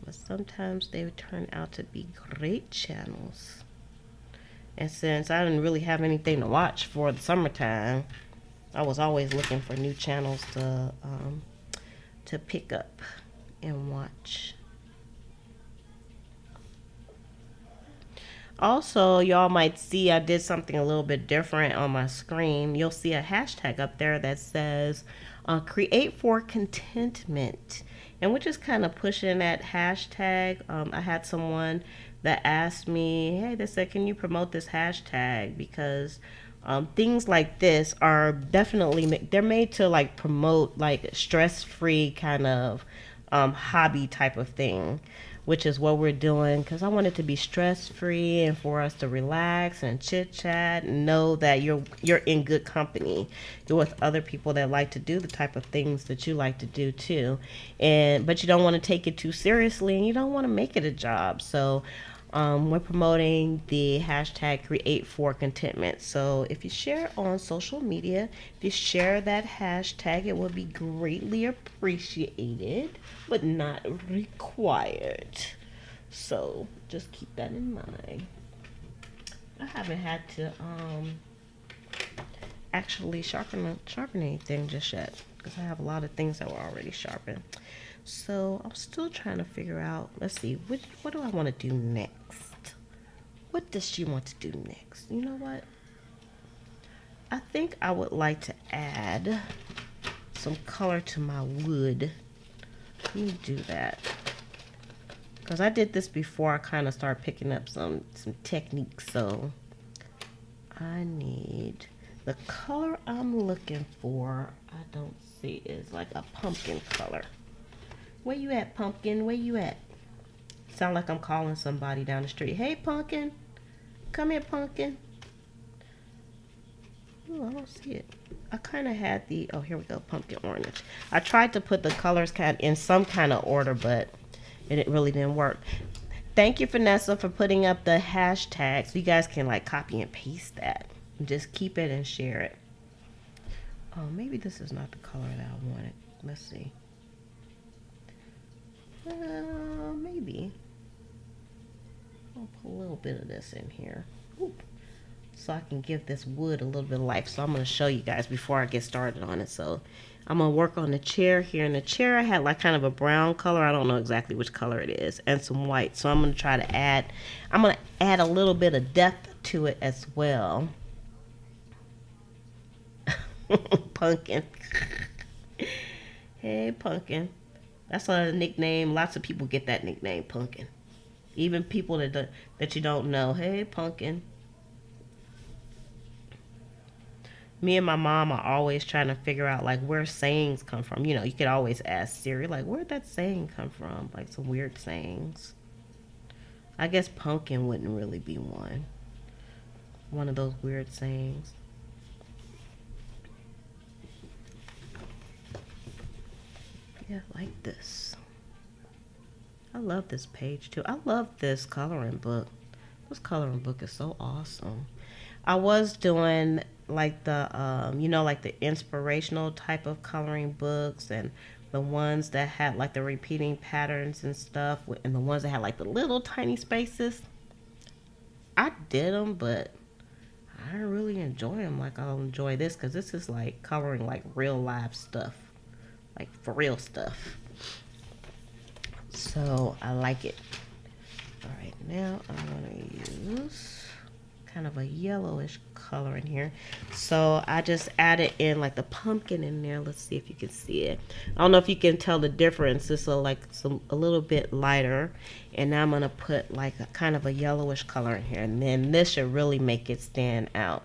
But sometimes they would turn out to be great channels. And since I didn't really have anything to watch for the summertime, I was always looking for new channels to pick up and watch. Also, y'all might see I did something a little bit different on my screen. You'll see a hashtag up there that says create for contentment. And we're just kind of pushing that hashtag. I had someone that asked me, hey, they said, can you promote this hashtag? Because Things like this are definitely they're made to like promote like stress-free kind of hobby type of thing, which is what we're doing because I want it to be stress-free and for us to relax and chit chat and know that you're in good company. You're with other people that like to do the type of things that you like to do too, and but you don't want to take it too seriously and you don't want to make it a job. So we're promoting the hashtag create for contentment. So if you share on social media, if you share that hashtag, it will be greatly appreciated, but not required. So just keep that in mind. I haven't had to actually sharpen anything just yet because I have a lot of things that were already sharpened. So I'm still trying to figure out. Let's see, what do I want to do next? What does she want to do next? You know what? I think I would like to add some color to my wood. Let me do that because I did this before. I kind of started picking up some techniques. So I need the color I'm looking for. I don't see is like a pumpkin color. Where you at, pumpkin? Where you at? Sound like I'm calling somebody down the street. Hey, pumpkin. Come here, pumpkin. Oh, I don't see it. I kind of had the, oh, here we go, pumpkin orange. I tried to put the colors kind of in some kind of order, but it really didn't work. Thank you, Vanessa, for putting up the hashtag. So you guys can like copy and paste that. And just keep it and share it. Oh, maybe this is not the color that I wanted. Let's see. Maybe. I'll put a little bit of this in here. Ooh. So I can give this wood a little bit of life. So I'm going to show you guys before I get started on it. So I'm going to work on the chair here. In the chair I had like kind of a brown color. I don't know exactly which color it is. And some white. So I'm going to try to add, I'm going to add a little bit of depth to it as well. Pumpkin. Hey, pumpkin. That's a nickname. Lots of people get that nickname, pumpkin. Even people that you don't know. Hey, pumpkin. Me and my mom are always trying to figure out like where sayings come from. You know, you could always ask Siri like, where'd that saying come from? Like some weird sayings. I guess pumpkin wouldn't really be one. One of those weird sayings. Yeah, like this. I love this page too. I love this coloring book. This coloring book is so awesome. I was doing like the you know, like the inspirational type of coloring books and the ones that had like the repeating patterns and stuff and the ones that had like the little tiny spaces. I did them, but I didn't really enjoy them like I'll enjoy this because this is like coloring like real live stuff, like for real stuff. So I like it. All right, now I'm gonna use kind of a yellowish color in here. So I just added in like the pumpkin in there. Let's see if you can see it. I don't know if you can tell the difference. This is like a little bit lighter. And now I'm gonna put like a kind of a yellowish color in here. And then this should really make it stand out.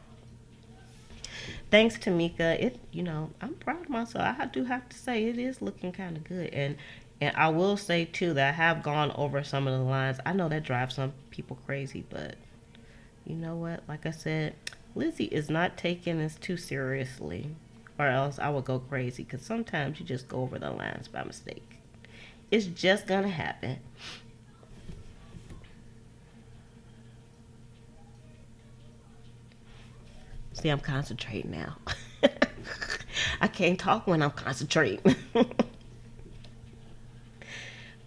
Thanks, Tamika. You know, I'm proud of myself. I do have to say it is looking kind of good. And I will say too that I have gone over some of the lines. I know that drives some people crazy, but you know what? Like I said, Lizzie is not taking this too seriously, or else I would go crazy. Because sometimes you just go over the lines by mistake. It's just gonna happen. See, I'm concentrating now. I can't talk when I'm concentrating.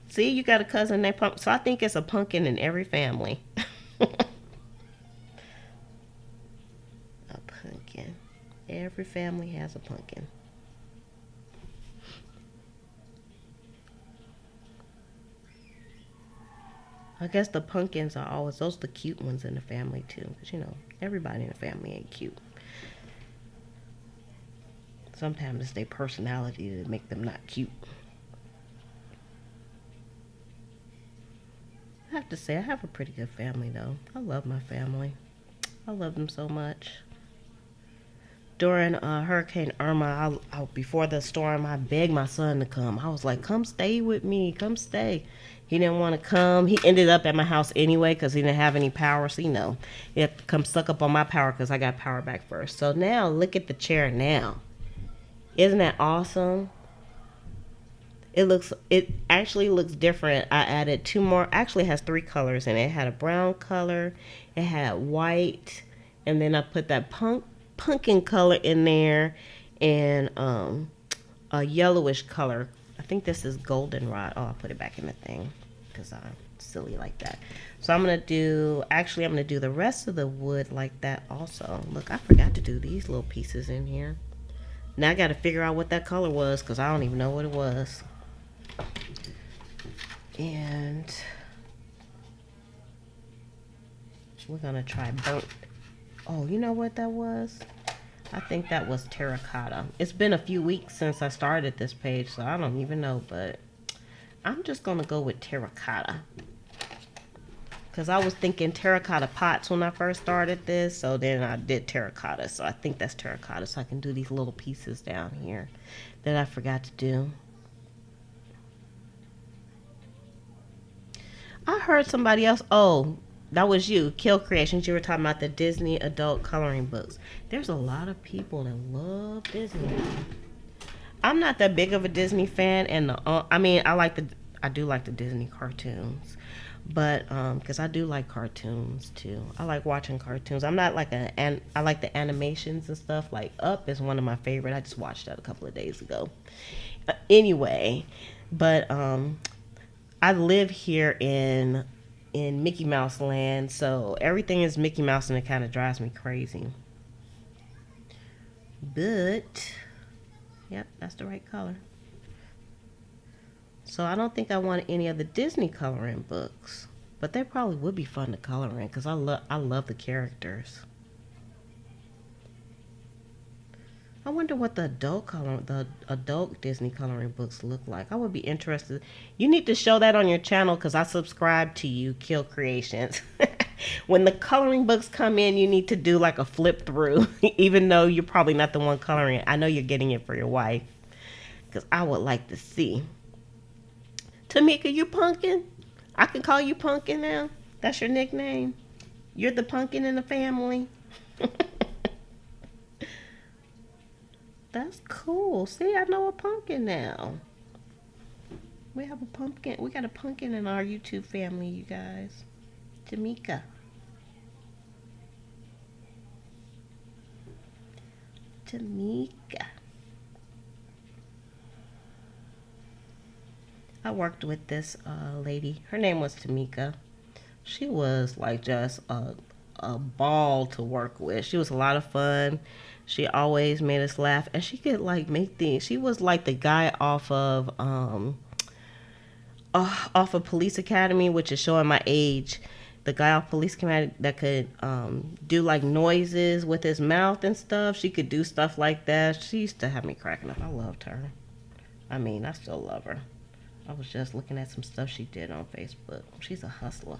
See, you got a cousin named Pumpkin. So I think it's a pumpkin in every family. A pumpkin. Every family has a pumpkin. I guess the pumpkins are always, those are the cute ones in the family too. Because, you know, everybody in the family ain't cute. Sometimes it's their personality that make them not cute. I have to say, I have a pretty good family though. I love my family. I love them so much. During Hurricane Irma, before the storm, I begged my son to come. I was like, "Come stay with me, come stay." He didn't want to come. He ended up at my house anyway because he didn't have any power. So he had to come suck up on my power because I got power back first. So now look at the chair now. Isn't that awesome? It actually looks different. I added two more. Actually, it has three colors in it. It had a brown color, it had white, and then I put that pumpkin color in there, and a yellowish color. I think this is goldenrod. Oh, I'll put it back in the thing because I'm silly like that. So I'm gonna do the rest of the wood like that also. Look, I forgot to do these little pieces in here. Now I got to figure out what that color was because I don't even know what it was. And we're gonna try burnt. Oh, you know what that was? I think that was terracotta. It's been a few weeks since I started this page, so I don't even know, but I'm just gonna go with terracotta because I was thinking terracotta pots when I first started this, so then I did terracotta. So I think that's terracotta, so I can do these little pieces down here that I forgot to do. I heard somebody else. Oh, that was you, Kill Creations. You were talking about the Disney adult coloring books. There's a lot of people that love Disney. I'm not that big of a Disney fan, and I do like the Disney cartoons, but because I do like cartoons too. I like watching cartoons. I'm not like I like the animations and stuff. Like Up is one of my favorite. I just watched that a couple of days ago. Anyway, but I live here in Mickey Mouse land, so everything is Mickey Mouse, and it kind of drives me crazy. But yep, that's the right color. So I don't think I want any of the Disney coloring books, but they probably would be fun to color in because I love the characters. I wonder what the adult Disney coloring books look like. I would be interested. You need to show that on your channel because I subscribe to you, Kill Creations. When the coloring books come in, you need to do like a flip through, even though you're probably not the one coloring it. I know you're getting it for your wife because I would like to see. Tamika, you Pumpkin? I can call you Pumpkin now. That's your nickname. You're the pumpkin in the family. That's cool. See, I know a pumpkin now. We have a pumpkin. We got a pumpkin in our YouTube family, you guys. Tamika. Tamika. I worked with this lady. Her name was Tamika. She was like just a ball to work with. She was a lot of fun. She always made us laugh, and she could like make things. She was like the guy off of Police Academy, which is showing my age. The guy off Police Academy that could do like noises with his mouth and stuff. She could do stuff like that. She used to have me cracking up. I loved her. I mean, I still love her. I was just looking at some stuff she did on Facebook. She's a hustler.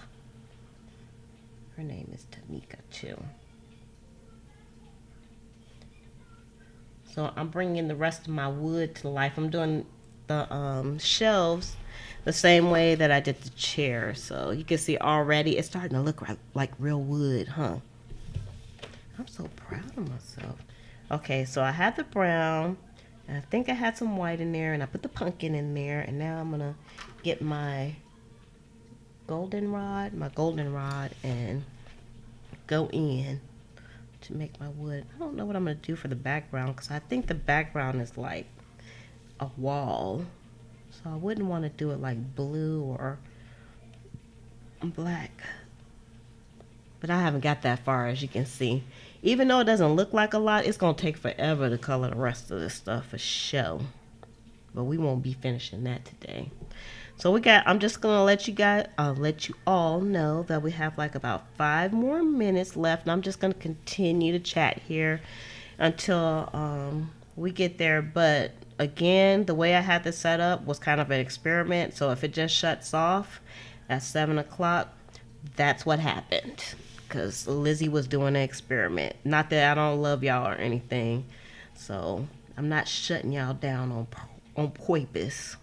Her name is Tamika too. So I'm bringing the rest of my wood to life. I'm doing the shelves the same way that I did the chair. So you can see already it's starting to look like real wood, huh? I'm so proud of myself. Okay, so I had the brown, and I think I had some white in there, and I put the pumpkin in there, and now I'm gonna get my goldenrod, and go in to make my wood. I don't know what I'm gonna do for the background because I think the background is like a wall, so I wouldn't want to do it like blue or black, but I haven't got that far, as you can see. Even though it doesn't look like a lot, it's gonna take forever to color the rest of this stuff for show, but we won't be finishing that today. So I'm just gonna let you all know that we have like about 5 more minutes left, and I'm just gonna continue to chat here until we get there. But again, the way I had this set up was kind of an experiment, so if it just shuts off at 7 o'clock, that's what happened, because Lizzie was doing an experiment. Not that I don't love y'all or anything. So I'm not shutting y'all down on purpose.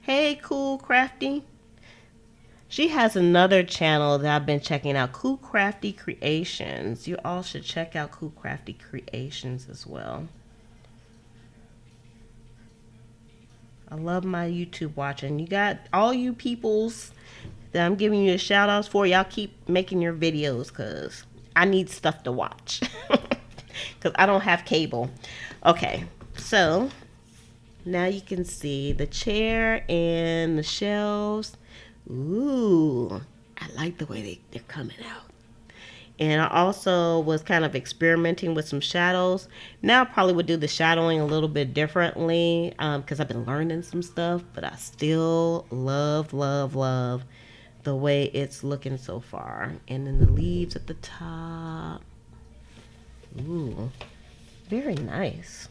Hey, Cool Crafty. She has another channel that I've been checking out, Cool Crafty Creations. You all should check out Cool Crafty Creations as well. I love my YouTube watching. You got all you peoples that I'm giving you a shout outs for. Y'all keep making your videos because I need stuff to watch. Because I don't have cable. Okay, so now you can see the chair and the shelves. Ooh, I like the way they're coming out. And I also was kind of experimenting with some shadows. Now I probably would do the shadowing a little bit differently because I've been learning some stuff. But I still love the way it's looking so far. And then the leaves at the top. Ooh, very nice.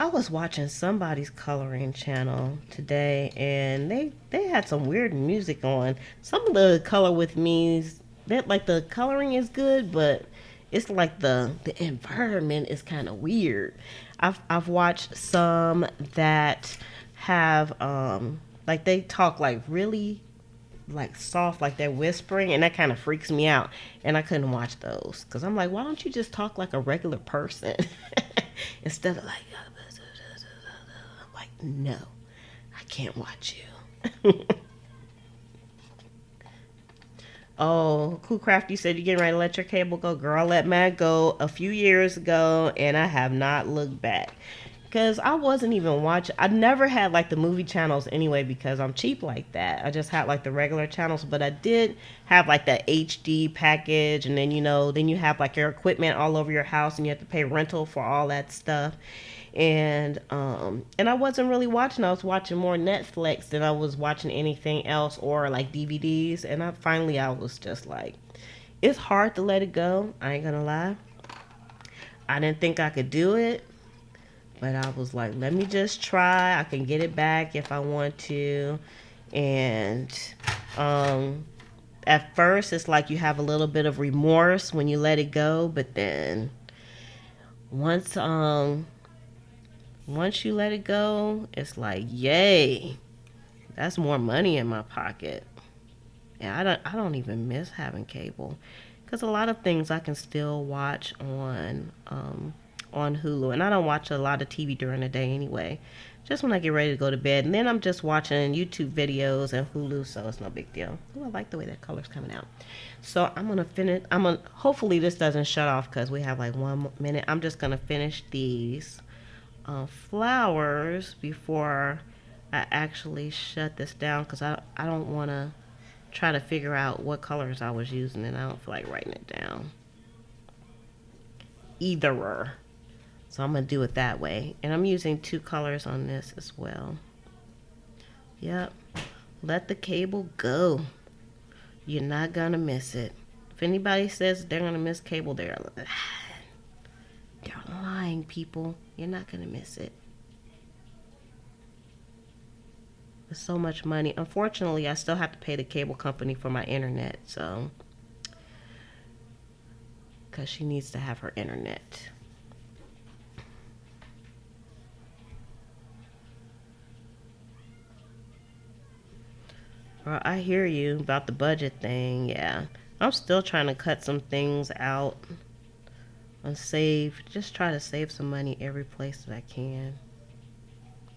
I was watching somebody's coloring channel today, and they had some weird music on. Some of the color with me's that like the coloring is good, but it's like the environment is kind of weird. I've watched some that have like they talk like really like soft, like they're whispering, and that kind of freaks me out. And I couldn't watch those because I'm like, why don't you just talk like a regular person instead of like. No, I can't watch you. Oh, Cool Crafty said you're getting ready to let your cable go. Girl, I let mine go a few years ago, and I have not looked back. Because I wasn't even watching. I never had like the movie channels anyway because I'm cheap like that. I just had like the regular channels, but I did have like that HD package, and then then you have like your equipment all over your house, and you have to pay rental for all that stuff. And I wasn't really watching. I was watching more Netflix than I was watching anything else or like DVDs. And I was just like, it's hard to let it go. I ain't gonna lie. I didn't think I could do it, but I was like, let me just try. I can get it back if I want to. And at first it's like you have a little bit of remorse when you let it go, but then once you let it go, it's like, yay, that's more money in my pocket. And I don't even miss having cable, because a lot of things I can still watch on Hulu, and I don't watch a lot of TV during the day anyway. Just when I get ready to go to bed, and then I'm just watching YouTube videos and Hulu, so it's no big deal. Ooh, I like the way that color's coming out. So I'm gonna finish. Hopefully this doesn't shut off because we have like 1 minute. I'm just gonna finish these flowers before I actually shut this down, because I don't want to try to figure out what colors I was using, and I don't feel like writing it down either. So I'm going to do it that way. And I'm using 2 colors on this as well. Yep. Let the cable go. You're not going to miss it. If anybody says they're going to miss cable, they're lying, people. You're not going to miss it. It's so much money. Unfortunately, I still have to pay the cable company for my internet, so because she needs to have her internet. Well, I hear you about the budget thing. Yeah, I'm still trying to cut some things out and save. Just try to save some money every place that I can.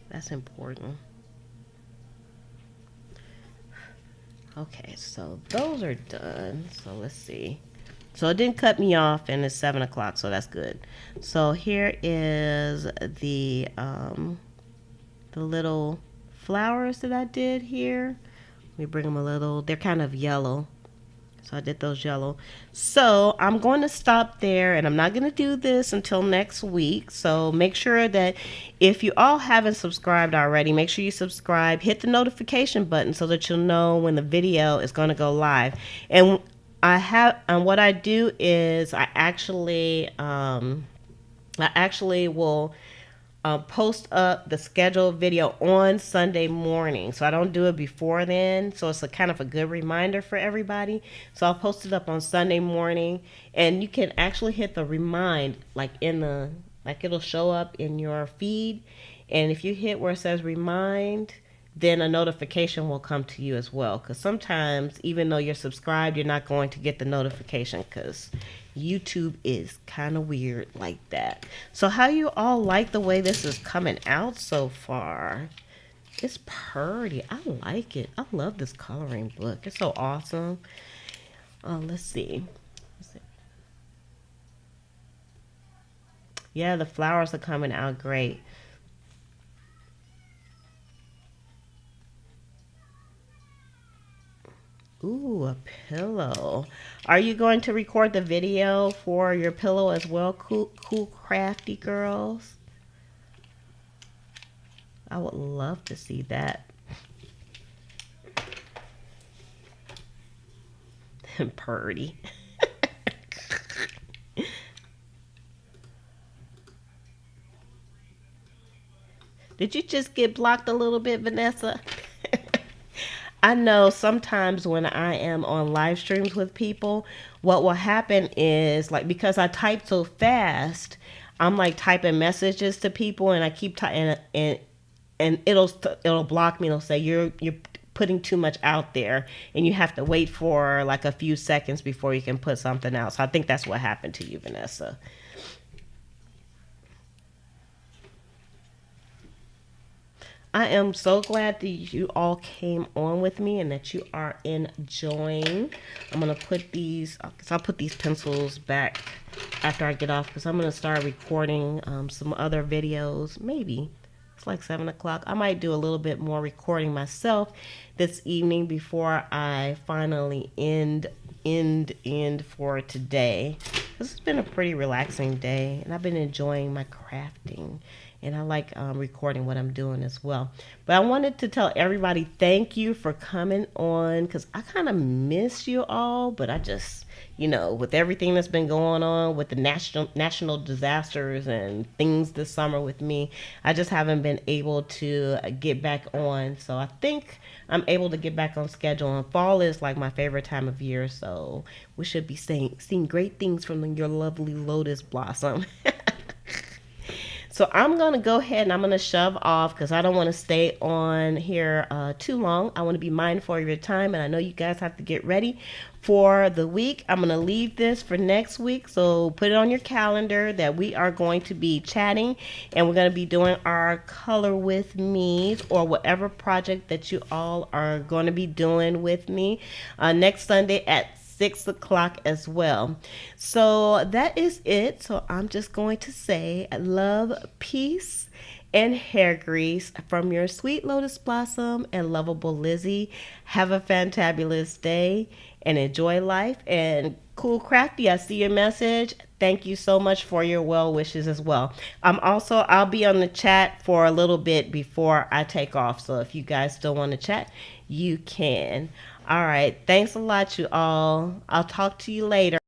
That's important. Okay, so those are done. So let's see. So it didn't cut me off, and it's 7 o'clock, so that's good. So here is the little flowers that I did here. Let me bring them a little. They're kind of yellow. So I did those yellow. So I'm going to stop there, and I'm not going to do this until next week. So make sure that if you all haven't subscribed already, make sure you subscribe. Hit the notification button so that you'll know when the video is going to go live. And what I do is I actually will post up the scheduled video on Sunday morning. So I don't do it before then. So it's a kind of a good reminder for everybody. So I'll post it up on Sunday morning, and you can actually hit the remind like in the like it'll show up in your feed. And if you hit where it says remind, then a notification will come to you as well. Because sometimes, even though you're subscribed, you're not going to get the notification because YouTube is kind of weird like that. So, how you all like the way this is coming out so far? It's pretty. I like it. I love this coloring book. It's so awesome. Let's see. Yeah, the flowers are coming out great. Ooh, a pillow. Are you going to record the video for your pillow as well, cool crafty girls? I would love to see that. Purdy. Did you just get blocked a little bit, Vanessa? I know sometimes when I am on live streams with people, what will happen is like because I type so fast, I'm like typing messages to people, and I keep typing, and it'll block me. It'll say you're putting too much out there, and you have to wait for like a few seconds before you can put something out. So I think that's what happened to you, Vanessa. I am so glad that you all came on with me and that you are enjoying. I'm gonna put these, cause I'll put these pencils back after I get off, because I'm gonna start recording some other videos. Maybe it's like 7 o'clock. I might do a little bit more recording myself this evening before I finally end for today. This has been a pretty relaxing day, and I've been enjoying my crafting, and I like recording what I'm doing as well. But I wanted to tell everybody thank you for coming on, because I kind of miss you all, but I just, with everything that's been going on with the national disasters and things this summer with me, I just haven't been able to get back on. So I think I'm able to get back on schedule, and fall is like my favorite time of year, so we should be seeing great things from your lovely lotus blossom. So I'm going to go ahead and I'm going to shove off, because I don't want to stay on here too long. I want to be mindful of your time, and I know you guys have to get ready for the week. I'm going to leave this for next week, so put it on your calendar that we are going to be chatting, and we're going to be doing our color with me, or whatever project that you all are going to be doing with me next Sunday at 6 o'clock as well. So that is it. So I'm just going to say love, peace, and hair grease from your sweet lotus blossom and lovable Lizzie. Have a fantabulous day and enjoy life. And cool crafty, I see your message. Thank you so much for your well wishes as well. I'll be on the chat for a little bit before I take off. So if you guys still want to chat, you can. All right. Thanks a lot, you all. I'll talk to you later.